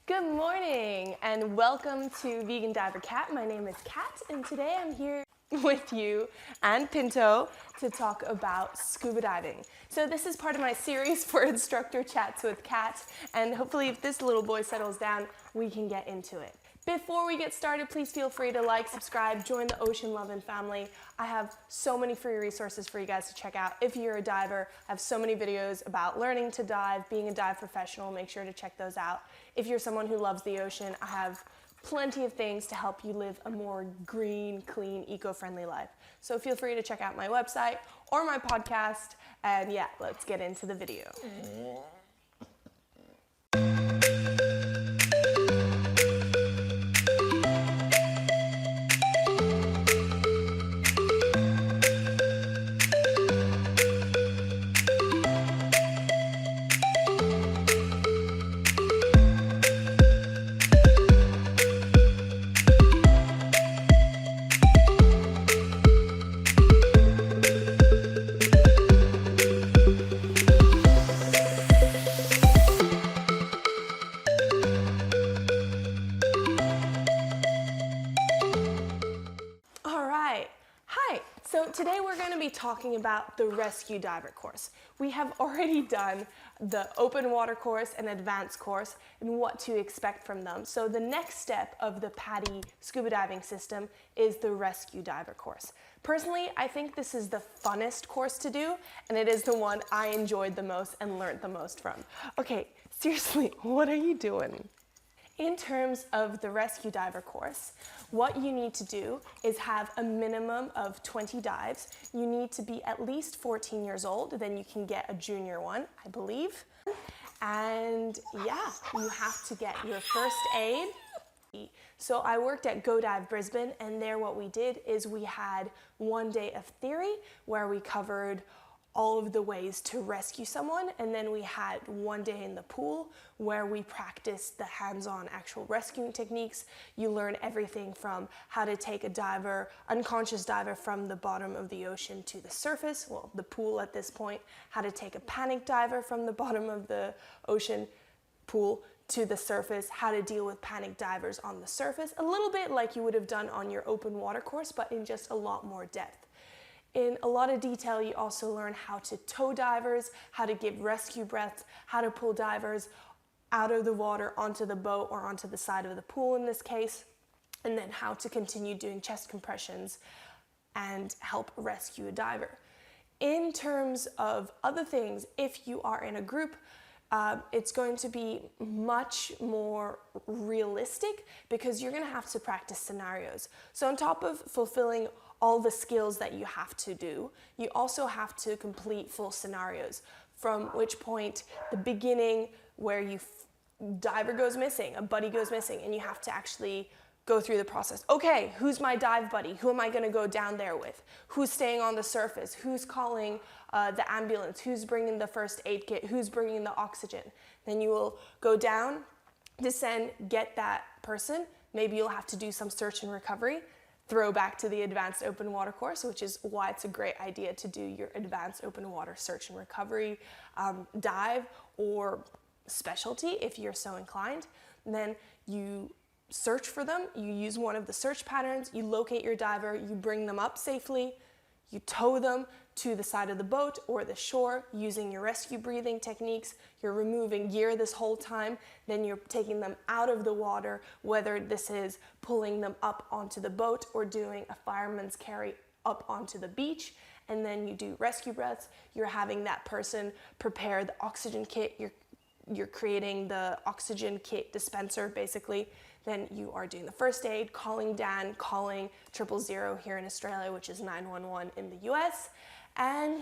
Good morning and welcome to Vegan Diver Cat. My name is Kat and today I'm here with you and Pinto to talk about scuba diving. So this is part of my series for instructor chats with Kat, and hopefully if this little boy settles down, we can get into it. Before we get started, please feel free to like, subscribe, join the ocean loving family. I have so many free resources for you guys to check out. If you're a diver, I have so many videos about learning to dive, being a dive professional. Make sure to check those out. If you're someone who loves the ocean, I have plenty of things to help you live a more green, clean, eco-friendly life. So feel free to check out my website or my podcast. And yeah, let's get into the video. Hi, so today we're going to be talking about the Rescue Diver course. We have already done the open water course and advanced course and what to expect from them. So the next step of the PADI scuba diving system is the Rescue Diver course. Personally, I think this is the funnest course to do, and it is the one I enjoyed the most and learned the most from. Okay, seriously, what are you doing? In terms of the Rescue Diver course, what you need to do is have a minimum of 20 dives. You need to be at least 14 years old, then you can get a junior one, I believe. And yeah, you have to get your first aid. So I worked at Go Dive Brisbane, and there what we did is we had one day of theory where we covered all of the ways to rescue someone, and then we had one day in the pool where we practiced the hands-on actual rescuing techniques. You learn everything from how to take a diver, unconscious diver, from the bottom of the ocean to the surface, well, the pool at this point, how to take a panic diver from the bottom of the ocean pool to the surface, how to deal with panic divers on the surface, a little bit like you would have done on your open water course, but in just a lot more depth. In a lot of detail, you also learn how to tow divers, how to give rescue breaths, how to pull divers out of the water onto the boat or onto the side of the pool in this case, and then how to continue doing chest compressions and help rescue a diver. In terms of other things, if you are in a group, it's going to be much more realistic because you're going to have to practice scenarios. So on top of fulfilling all the skills that you have to do, you also have to complete full scenarios, from which point the beginning where diver goes missing, a buddy goes missing, and you have to actually go through the process. Okay, who's my dive buddy? Who am I gonna go down there with? Who's staying on the surface? Who's calling the ambulance? Who's bringing the first aid kit? Who's bringing the oxygen? Then you will go down, descend, get that person. Maybe you'll have to do some search and recovery. Throw back to the advanced open water course, which is why it's a great idea to do your advanced open water search and recovery dive or specialty if you're so inclined. And then you search for them, you use one of the search patterns, you locate your diver, you bring them up safely, you tow them to the side of the boat or the shore using your rescue breathing techniques. You're removing gear this whole time, then you're taking them out of the water, whether this is pulling them up onto the boat or doing a fireman's carry up onto the beach, and then you do rescue breaths. You're having that person prepare the oxygen kit, you're creating the oxygen kit dispenser basically. Then you are doing the first aid, calling Dan, calling 000 here in Australia, which is 911 in the US, and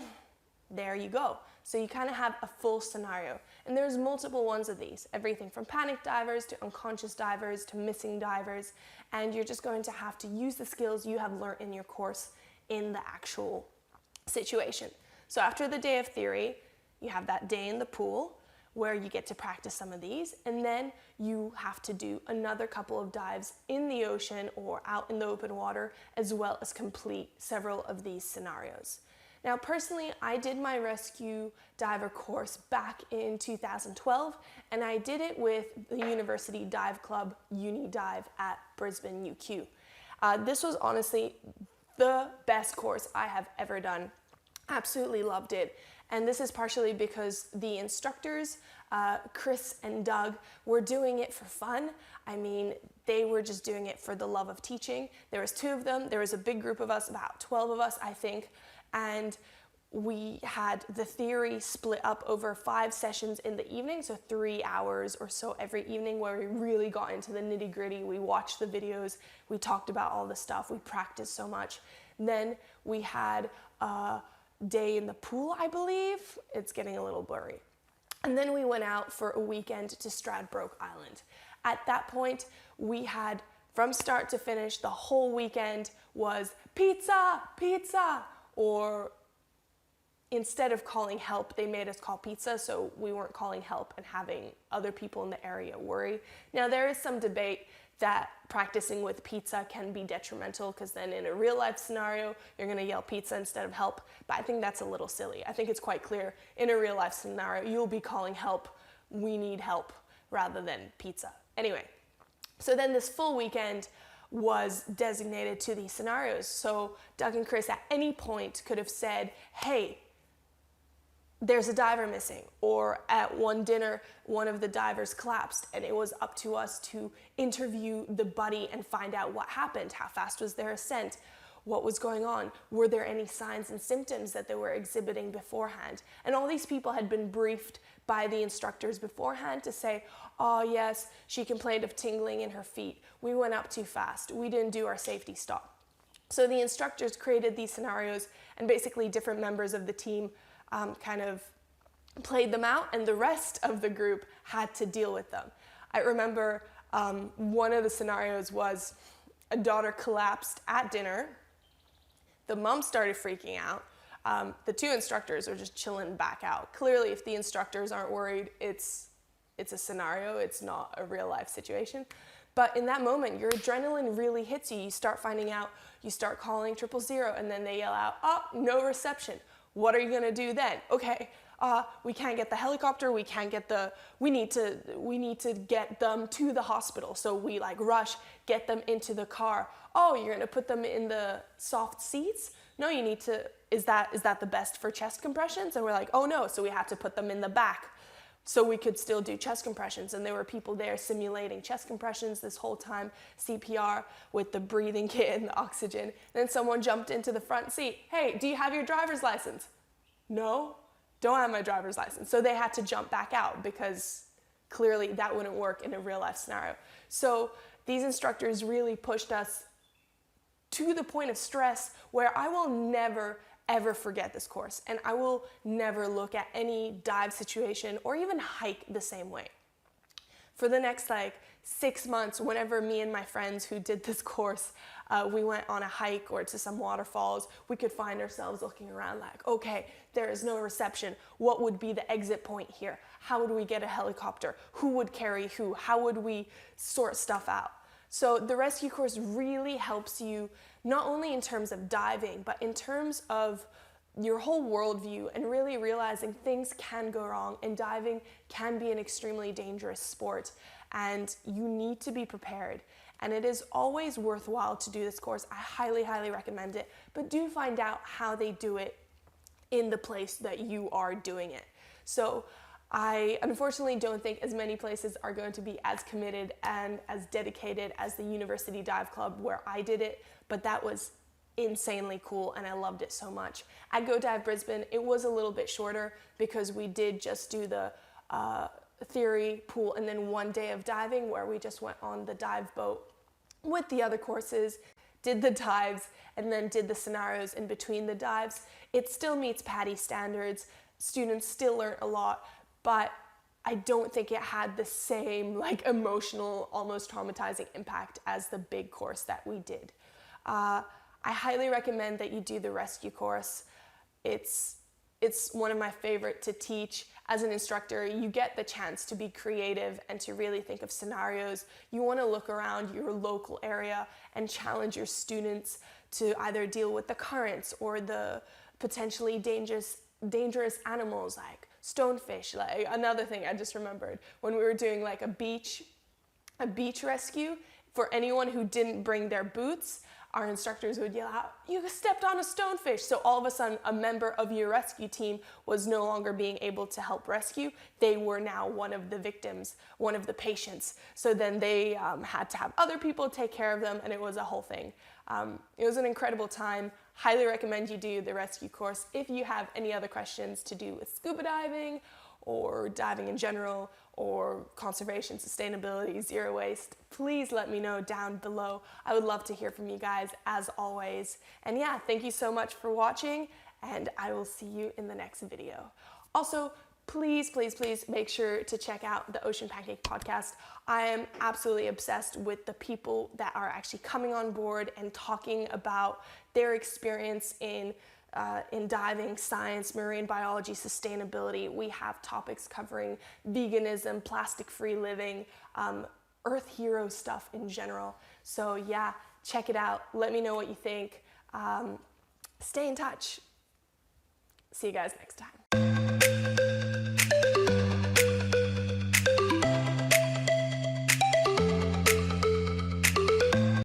there you go. So you kind of have a full scenario. And there's multiple ones of these, everything from panic divers to unconscious divers to missing divers, and you're just going to have to use the skills you have learned in your course in the actual situation. So after the day of theory, you have that day in the pool where you get to practice some of these, and then you have to do another couple of dives in the ocean or out in the open water, as well as complete several of these scenarios. Now, personally, I did my rescue diver course back in 2012, and I did it with the University Dive Club Uni Dive at Brisbane UQ. This was honestly the best course I have ever done. Absolutely loved it. And this is partially because the instructors, Chris and Doug, were doing it for fun. I mean, they were just doing it for the love of teaching. There was 2 of them. There was a big group of us, about 12 of us, I think. And we had the theory split up over 5 sessions in the evening, so 3 hours or so every evening, where we really got into the nitty-gritty. We watched the videos, we talked about all the stuff, we practiced so much. Then we had a day in the pool, I believe. It's getting a little blurry. And then we went out for a weekend to Stradbroke Island. At that point, we had, from start to finish, the whole weekend was pizza, pizza, or instead of calling help, they made us call pizza, so we weren't calling help and having other people in the area worry. Now, there is some debate that practicing with pizza can be detrimental, because then in a real life scenario, you're gonna yell pizza instead of help, but I think that's a little silly. I think it's quite clear, in a real life scenario, you'll be calling help, we need help, rather than pizza. Anyway, so then this full weekend was designated to these scenarios. So Doug and Chris at any point could have said, hey, there's a diver missing, or at one dinner, one of the divers collapsed, and it was up to us to interview the buddy and find out what happened. How fast was their ascent? What was going on? Were there any signs and symptoms that they were exhibiting beforehand? And all these people had been briefed by the instructors beforehand to say, oh yes, she complained of tingling in her feet. We went up too fast. We didn't do our safety stop. So the instructors created these scenarios, and basically different members of the team kind of played them out, and the rest of the group had to deal with them. I remember one of the scenarios was a daughter collapsed at dinner. The mom started freaking out. The 2 instructors are just chilling back out. Clearly, if the instructors aren't worried, it's a scenario, it's not a real life situation. But in that moment, your adrenaline really hits you. You start finding out, you start calling 000, and then they yell out, oh, no reception. What are you gonna do then? Okay, we can't get the helicopter, we need to get them to the hospital. So we rush, get them into the car. Oh, you're gonna put them in the soft seats? No, you need to, is that the best for chest compressions? And we're like, oh no, so we had to put them in the back so we could still do chest compressions. And there were people there simulating chest compressions this whole time, CPR with the breathing kit and the oxygen. Then someone jumped into the front seat. Hey, do you have your driver's license? No, don't have my driver's license. So they had to jump back out, because clearly that wouldn't work in a real life scenario. So these instructors really pushed us to the point of stress where I will never ever forget this course, and I will never look at any dive situation or even hike the same way. For the next 6 months, whenever me and my friends who did this course, we went on a hike or to some waterfalls, we could find ourselves looking around okay, there is no reception. What would be the exit point here? How would we get a helicopter? Who would carry who? How would we sort stuff out? So the rescue course really helps you, not only in terms of diving, but in terms of your whole worldview, and really realizing things can go wrong, and diving can be an extremely dangerous sport, and you need to be prepared. And it is always worthwhile to do this course. I highly, highly recommend it, but do find out how they do it in the place that you are doing it. So I unfortunately don't think as many places are going to be as committed and as dedicated as the University Dive Club where I did it, but that was insanely cool and I loved it so much. At Go Dive Brisbane, it was a little bit shorter because we did just do the theory, pool, and then 1 day of diving where we just went on the dive boat with the other courses, did the dives, and then did the scenarios in between the dives. It still meets PADI standards. Students still learn a lot, but I don't think it had the same emotional, almost traumatizing impact as the big course that we did. I highly recommend that you do the rescue course. It's one of my favorite to teach. As an instructor, you get the chance to be creative and to really think of scenarios. You want to look around your local area and challenge your students to either deal with the currents or the potentially dangerous animals like stonefish. Like another thing I just remembered, when we were doing like a beach rescue, for anyone who didn't bring their boots, our instructors would yell out, "You stepped on a stonefish." So all of a sudden, a member of your rescue team was no longer being able to help rescue. They were now one of the victims, one of the patients. So then they had to have other people take care of them, and it was a whole thing. It was an incredible time. Highly recommend you do the rescue course. If you have any other questions to do with scuba diving or diving in general, or conservation, sustainability, zero waste, please let me know down below. I would love to hear from you guys as always. And yeah, thank you so much for watching, and I will see you in the next video. Also, please make sure to check out the Ocean Pancake podcast. I am absolutely obsessed with the people that are actually coming on board and talking about their experience in diving, science, marine biology, sustainability. We have topics covering veganism, plastic-free living, Earth hero stuff in general. So yeah, check it out. Let me know what you think. Stay in touch. See you guys next time.